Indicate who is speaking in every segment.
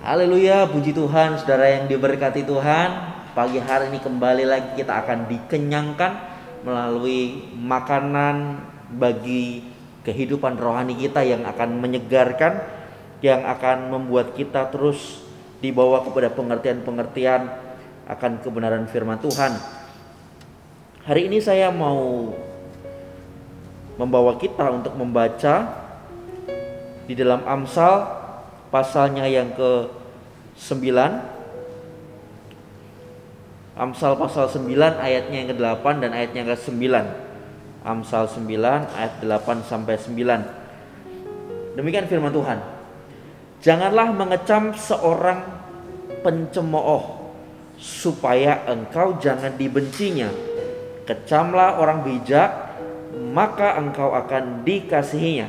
Speaker 1: Haleluya, puji Tuhan, saudara yang diberkati Tuhan. Pagi hari ini kembali lagi kita akan dikenyangkan melalui makanan bagi kehidupan rohani kita yang akan menyegarkan, yang akan membuat kita terus dibawa kepada pengertian-pengertian akan kebenaran firman Tuhan. Hari ini saya mau membawa kita untuk membaca di dalam Amsal pasalnya yang ke-9, Amsal pasal 9 ayatnya yang ke-8 dan ayatnya yang ke-9. Amsal 9 ayat 8 sampai 9. Demikian firman Tuhan. Janganlah mengecam seorang pencemooh, supaya engkau jangan dibencinya. Kecamlah orang bijak, maka engkau akan dikasihinya.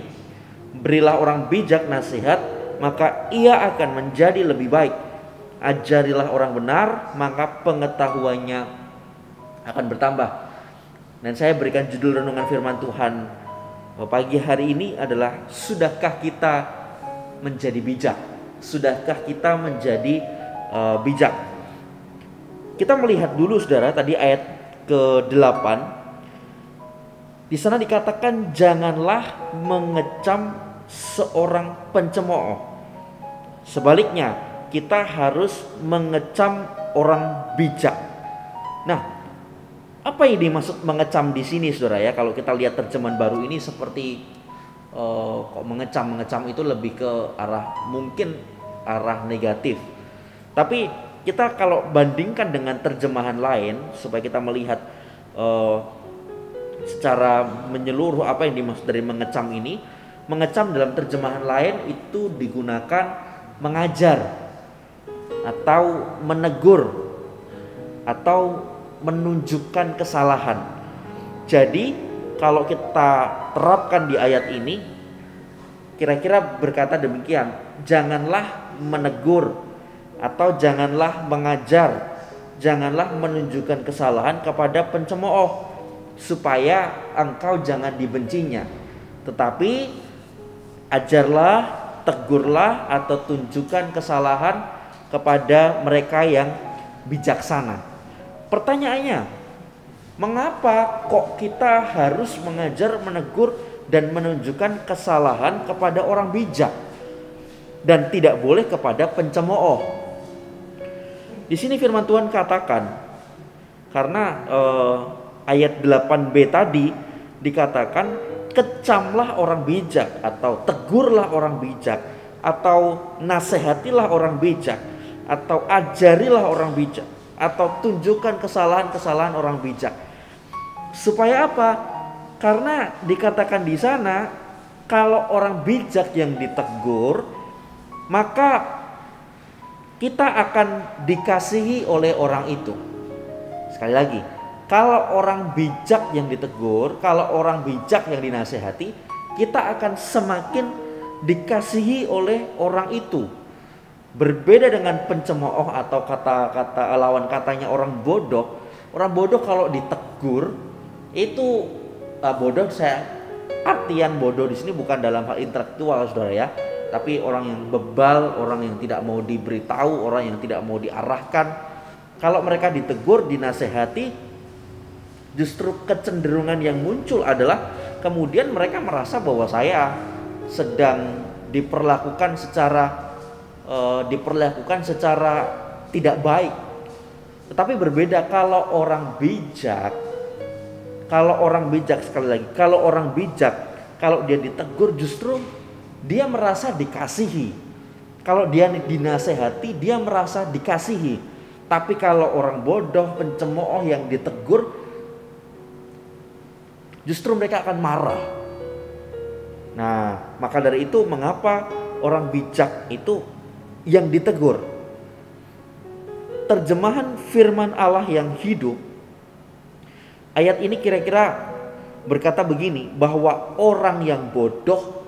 Speaker 1: Berilah orang bijak nasihat, maka ia akan menjadi lebih baik. Ajarilah orang benar, maka pengetahuannya akan bertambah. Dan saya berikan judul renungan firman Tuhan pagi hari ini adalah, sudahkah kita menjadi bijak? Sudahkah kita menjadi bijak? Kita melihat dulu saudara, tadi ayat ke-8. Di sana dikatakan janganlah mengecam seorang pencemooh. Sebaliknya, kita harus mengecam orang bijak. Nah, apa yang dimaksud mengecam di sini, saudara ya? Kalau kita lihat terjemahan baru ini seperti kok mengecam itu lebih ke mungkin arah negatif. Tapi kita kalau bandingkan dengan terjemahan lain supaya kita melihat secara menyeluruh apa yang dimaksud dari mengecam ini. Mengecam dalam terjemahan lain itu digunakan mengajar atau menegur atau menunjukkan kesalahan. Jadi kalau kita terapkan di ayat ini, kira-kira berkata demikian, janganlah menegur atau janganlah mengajar, janganlah menunjukkan kesalahan kepada pencemooh, supaya engkau jangan dibencinya. Tetapi ajarlah, tegurlah atau tunjukkan kesalahan kepada mereka yang bijaksana. Pertanyaannya, mengapa kok kita harus mengajar, menegur dan menunjukkan kesalahan kepada orang bijak dan tidak boleh kepada pencemooh? Di sini firman Tuhan katakan, karena ayat 8b tadi dikatakan kecamlah orang bijak atau tegurlah orang bijak atau nasihatilah orang bijak atau ajarilah orang bijak atau tunjukkan kesalahan-kesalahan orang bijak. Supaya apa? Karena dikatakan di sana kalau orang bijak yang ditegur, maka kita akan dikasihi oleh orang itu. Sekali lagi, kalau orang bijak yang ditegur, kalau orang bijak yang dinasehati, kita akan semakin dikasihi oleh orang itu. Berbeda dengan pencemooh atau kata-kata lawan katanya orang bodoh. Orang bodoh kalau ditegur itu bodoh, artian bodoh di sini bukan dalam hal intelektual saudara ya, tapi orang yang bebal, orang yang tidak mau diberitahu, orang yang tidak mau diarahkan. Kalau mereka ditegur, dinasehati, justru kecenderungan yang muncul adalah kemudian mereka merasa bahwa saya sedang diperlakukan secara tidak baik. Tetapi berbeda kalau orang bijak. Kalau orang bijak, sekali lagi, kalau orang bijak, kalau dia ditegur justru dia merasa dikasihi. Kalau dia dinasehati, dia merasa dikasihi. Tapi kalau orang bodoh, pencemooh yang ditegur, justru mereka akan marah. Nah, maka dari itu mengapa orang bijak itu yang ditegur? Terjemahan firman Allah yang hidup, ayat ini kira-kira berkata begini, bahwa orang yang bodoh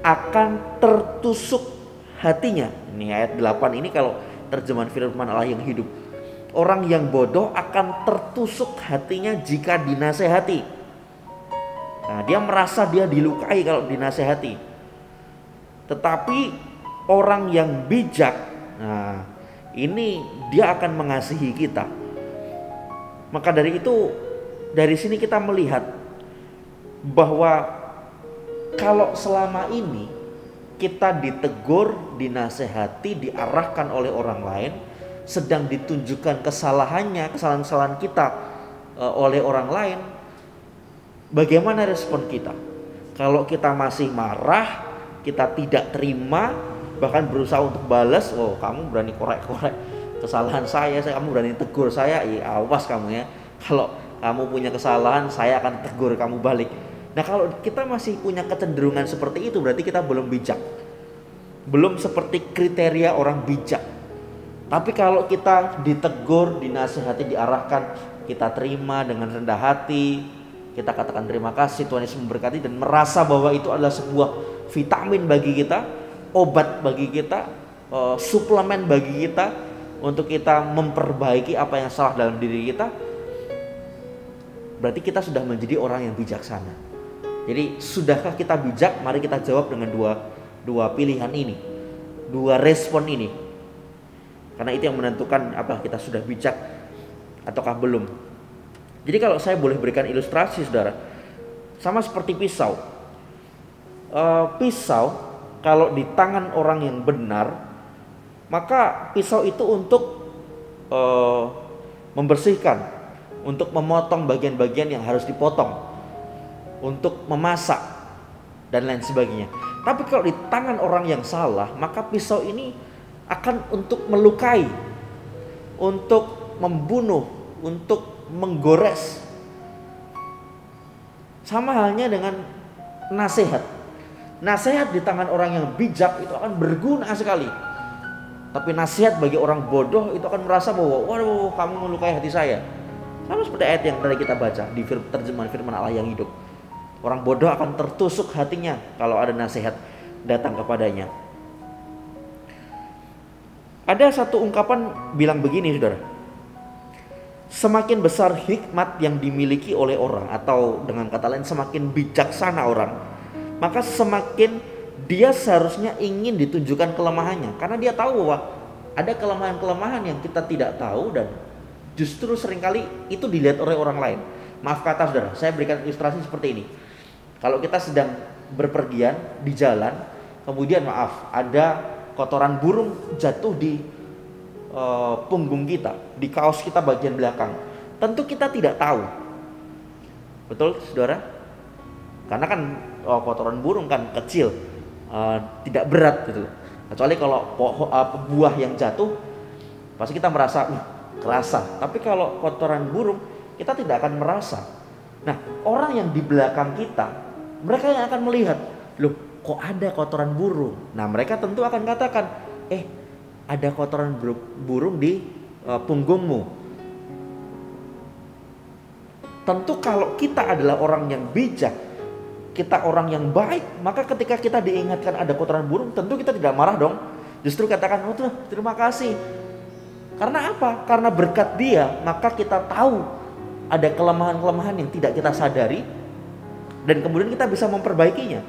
Speaker 1: akan tertusuk hatinya. Ini ayat 8 ini kalau terjemahan firman Allah yang hidup. Orang yang bodoh akan tertusuk hatinya jika dinasehati. Nah, dia merasa dia dilukai kalau dinasehati. Tetapi orang yang bijak, Nah, ini dia akan mengasihi kita. Maka dari itu, dari sini kita melihat bahwa kalau selama ini kita ditegur, dinasehati, diarahkan oleh orang lain, sedang ditunjukkan kesalahan-kesalahan kita oleh orang lain, bagaimana respon kita? Kalau kita masih marah, kita tidak terima, bahkan berusaha untuk balas, oh kamu berani korek-korek kesalahan saya, kamu berani tegur saya, ya awas kamu ya. Kalau kamu punya kesalahan, saya akan tegur kamu balik. Nah, kalau kita masih punya kecenderungan seperti itu, berarti kita belum bijak, belum seperti kriteria orang bijak. Tapi kalau kita ditegur, dinasihati, diarahkan, kita terima dengan rendah hati, kita katakan terima kasih, Tuhan Yesus memberkati, dan merasa bahwa itu adalah sebuah vitamin bagi kita, obat bagi kita, suplemen bagi kita, untuk kita memperbaiki apa yang salah dalam diri kita, berarti kita sudah menjadi orang yang bijaksana. Jadi sudahkah kita bijak? Mari kita jawab dengan dua pilihan ini, dua respon ini. Karena itu yang menentukan apa kita sudah bijak ataukah belum. Jadi kalau saya boleh berikan ilustrasi, saudara, sama seperti pisau. Pisau kalau di tangan orang yang benar, maka pisau itu untuk membersihkan, untuk memotong bagian-bagian yang harus dipotong, untuk memasak dan lain sebagainya. Tapi kalau di tangan orang yang salah, maka pisau ini akan untuk melukai, untuk membunuh, untuk menggores. Sama halnya dengan nasihat. Nasihat di tangan orang yang bijak itu akan berguna sekali. Tapi nasihat bagi orang bodoh itu akan merasa bahwa waduh, kamu melukai hati saya. Sama seperti ayat yang tadi kita baca di terjemahan firman Allah yang hidup. Orang bodoh akan tertusuk hatinya kalau ada nasihat datang kepadanya. Ada satu ungkapan bilang begini, saudara. Semakin besar hikmat yang dimiliki oleh orang, atau dengan kata lain semakin bijaksana orang, maka semakin dia seharusnya ingin ditunjukkan kelemahannya. Karena dia tahu bahwa ada kelemahan-kelemahan yang kita tidak tahu, dan justru seringkali itu dilihat oleh orang lain. Maaf kata, saudara, saya berikan ilustrasi seperti ini. Kalau kita sedang berpergian di jalan, kemudian ada kotoran burung jatuh di punggung kita, di kaos kita bagian belakang. Tentu kita tidak tahu. Betul, saudara? Karena kan kotoran burung kan kecil, tidak berat gitu. Kecuali kalau buah yang jatuh, pasti kita merasa kerasa. Tapi kalau kotoran burung, kita tidak akan merasa. Nah, orang yang di belakang kita, mereka yang akan melihat, loh kok ada kotoran burung. Nah, mereka tentu akan katakan, ada kotoran burung di punggungmu. Tentu kalau kita adalah orang yang bijak, kita orang yang baik, maka ketika kita diingatkan ada kotoran burung, tentu kita tidak marah dong. Justru katakan, oh tuh, terima kasih. Karena apa? Karena berkat dia, maka kita tahu ada kelemahan-kelemahan yang tidak kita sadari, dan kemudian kita bisa memperbaikinya.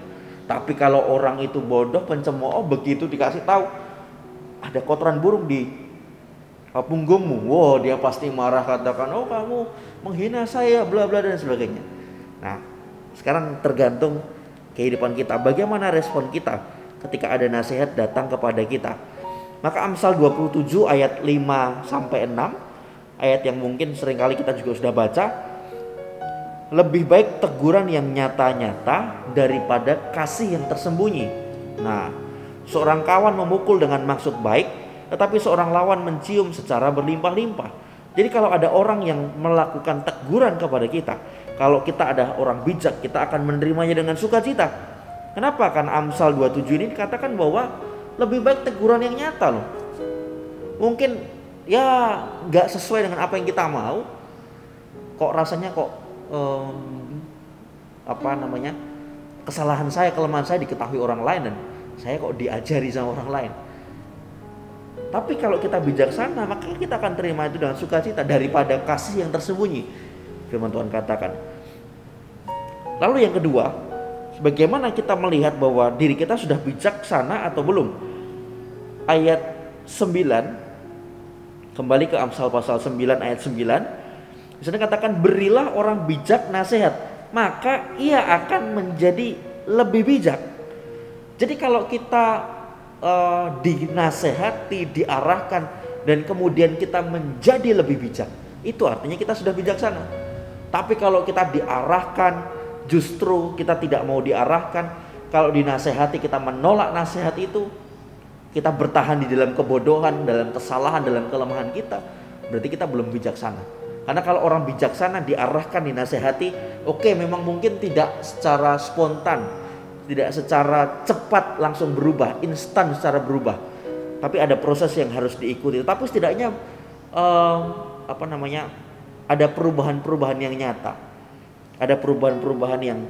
Speaker 1: Tapi kalau orang itu bodoh, pencemooh, begitu dikasih tahu ada kotoran burung di punggungmu, wow, dia pasti marah, katakan, oh kamu menghina saya, bla bla dan sebagainya. Nah, sekarang tergantung kehidupan kita, bagaimana respon kita ketika ada nasihat datang kepada kita. Maka Amsal 27 ayat 5 sampai 6, ayat yang mungkin seringkali kita juga sudah baca. Lebih baik teguran yang nyata-nyata daripada kasih yang tersembunyi. Nah, seorang kawan memukul dengan maksud baik, tetapi seorang lawan mencium secara berlimpah-limpah. Jadi kalau ada orang yang melakukan teguran kepada kita, kalau kita ada orang bijak, kita akan menerimanya dengan sukacita. Kenapa? Karena Amsal 27 ini dikatakan bahwa lebih baik teguran yang nyata loh. Mungkin ya gak sesuai dengan apa yang kita mau, kok rasanya kok kesalahan saya, kelemahan saya diketahui orang lain, dan saya kok diajari sama orang lain. Tapi kalau kita bijaksana, maka kita akan terima itu dengan sukacita daripada kasih yang tersembunyi, firman Tuhan katakan. Lalu yang kedua, bagaimana kita melihat bahwa diri kita sudah bijaksana atau belum? Ayat 9, kembali ke Amsal pasal 9 ayat 9. Di sana katakan, berilah orang bijak nasihat, maka ia akan menjadi lebih bijak. Jadi kalau kita dinasehati, diarahkan, dan kemudian kita menjadi lebih bijak, itu artinya kita sudah bijaksana. Tapi kalau kita diarahkan, justru kita tidak mau diarahkan, kalau dinasehati kita menolak nasihat itu, kita bertahan di dalam kebodohan, dalam kesalahan, dalam kelemahan kita, berarti kita belum bijaksana. Karena kalau orang bijaksana diarahkan, dinasehati, oke, memang mungkin tidak secara spontan, tidak secara cepat langsung berubah, instan secara berubah, tapi ada proses yang harus diikuti. Tapi setidaknya ada perubahan-perubahan yang nyata, ada perubahan-perubahan yang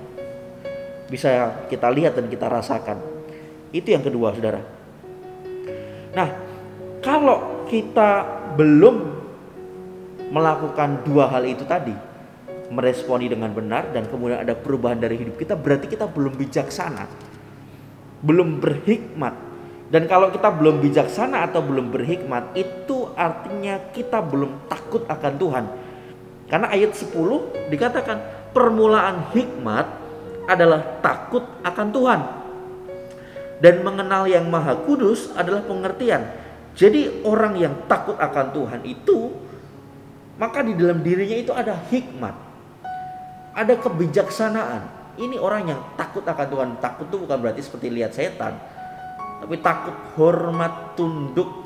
Speaker 1: bisa kita lihat dan kita rasakan. Itu yang kedua, saudara. Nah, kalau kita belum melakukan dua hal itu tadi, meresponi dengan benar dan kemudian ada perubahan dari hidup kita, berarti kita belum bijaksana, belum berhikmat. Dan kalau kita belum bijaksana atau belum berhikmat, itu artinya kita belum takut akan Tuhan. Karena ayat 10 dikatakan, permulaan hikmat adalah takut akan Tuhan, dan mengenal yang maha kudus adalah pengertian. Jadi orang yang takut akan Tuhan itu, maka di dalam dirinya itu ada hikmat, ada kebijaksanaan. Ini orang yang takut akan Tuhan. Takut itu bukan berarti seperti lihat setan, tapi takut, hormat, tunduk,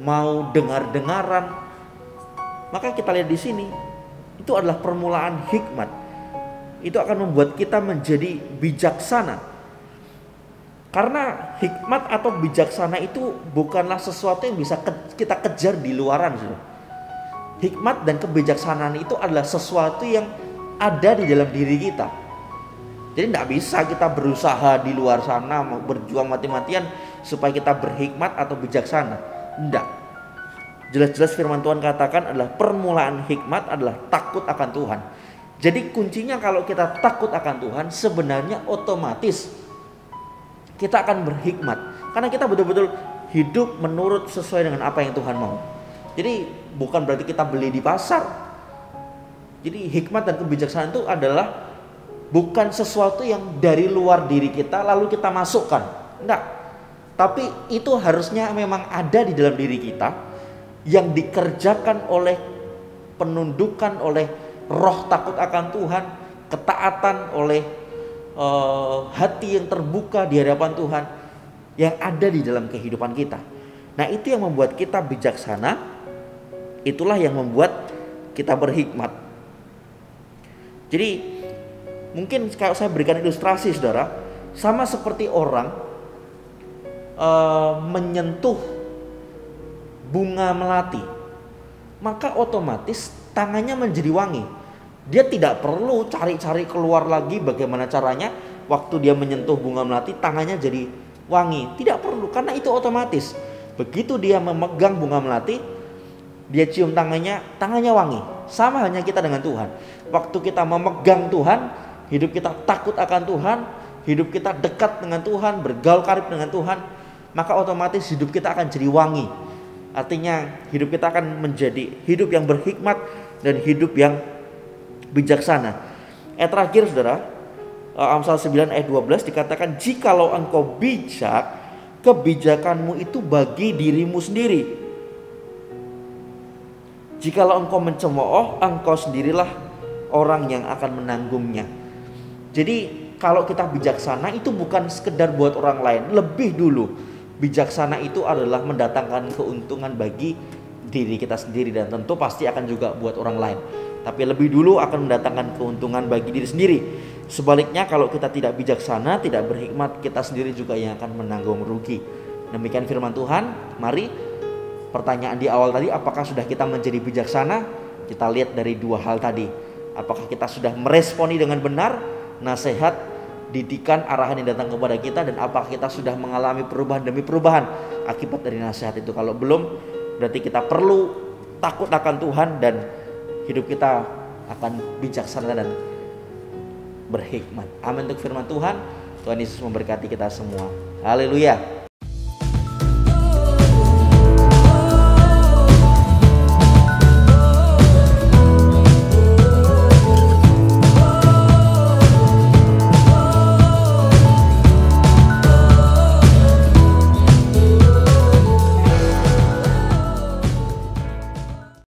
Speaker 1: mau dengar-dengaran. Maka kita lihat di sini, itu adalah permulaan hikmat. Itu akan membuat kita menjadi bijaksana. Karena hikmat atau bijaksana itu bukanlah sesuatu yang bisa kita kejar di luaran. Hikmat dan kebijaksanaan itu adalah sesuatu yang ada di dalam diri kita. Jadi tidak bisa kita berusaha di luar sana, berjuang mati-matian supaya kita berhikmat atau bijaksana. Tidak. Jelas-jelas firman Tuhan katakan adalah permulaan hikmat adalah takut akan Tuhan. Jadi kuncinya kalau kita takut akan Tuhan, sebenarnya otomatis kita akan berhikmat. Karena kita betul-betul hidup menurut sesuai dengan apa yang Tuhan mau. Jadi bukan berarti kita beli di pasar. Jadi hikmat dan kebijaksanaan itu adalah bukan sesuatu yang dari luar diri kita lalu kita masukkan. Enggak. Tapi itu harusnya memang ada di dalam diri kita, yang dikerjakan oleh penundukan, oleh roh takut akan Tuhan, ketaatan, oleh hati yang terbuka di hadapan Tuhan yang ada di dalam kehidupan kita. Nah, itu yang membuat kita bijaksana, itulah yang membuat kita berhikmat. Jadi mungkin kalau saya berikan ilustrasi, saudara, sama seperti orang menyentuh bunga melati, maka otomatis tangannya menjadi wangi. Dia tidak perlu cari-cari keluar lagi bagaimana caranya waktu dia menyentuh bunga melati tangannya jadi wangi. Tidak perlu, karena itu otomatis. Begitu dia memegang bunga melati, dia cium tangannya wangi. Sama hanya kita dengan Tuhan. Waktu kita memegang Tuhan, hidup kita takut akan Tuhan, hidup kita dekat dengan Tuhan, bergaul karib dengan Tuhan, maka otomatis hidup kita akan jadi wangi. Artinya hidup kita akan menjadi hidup yang berhikmat dan hidup yang bijaksana. Ayat terakhir, saudara, Amsal 9 ayat 12 dikatakan, jikalau engkau bijak, kebijakanmu itu bagi dirimu sendiri. Jikalau engkau mencemooh, engkau sendirilah orang yang akan menanggungnya. Jadi kalau kita bijaksana itu bukan sekedar buat orang lain. Lebih dulu, bijaksana itu adalah mendatangkan keuntungan bagi diri kita sendiri, dan tentu pasti akan juga buat orang lain. Tapi lebih dulu akan mendatangkan keuntungan bagi diri sendiri. Sebaliknya kalau kita tidak bijaksana, tidak berhikmat, kita sendiri juga yang akan menanggung rugi. Demikian firman Tuhan. Mari, pertanyaan di awal tadi, apakah sudah kita menjadi bijaksana? Kita lihat dari dua hal tadi. Apakah kita sudah meresponi dengan benar nasihat, didikan, arahan yang datang kepada kita, dan apakah kita sudah mengalami perubahan demi perubahan akibat dari nasihat itu? Kalau belum, berarti kita perlu takut akan Tuhan dan hidup kita akan bijaksana dan berhikmat. Amin untuk firman Tuhan. Tuhan Yesus memberkati kita semua. Haleluya.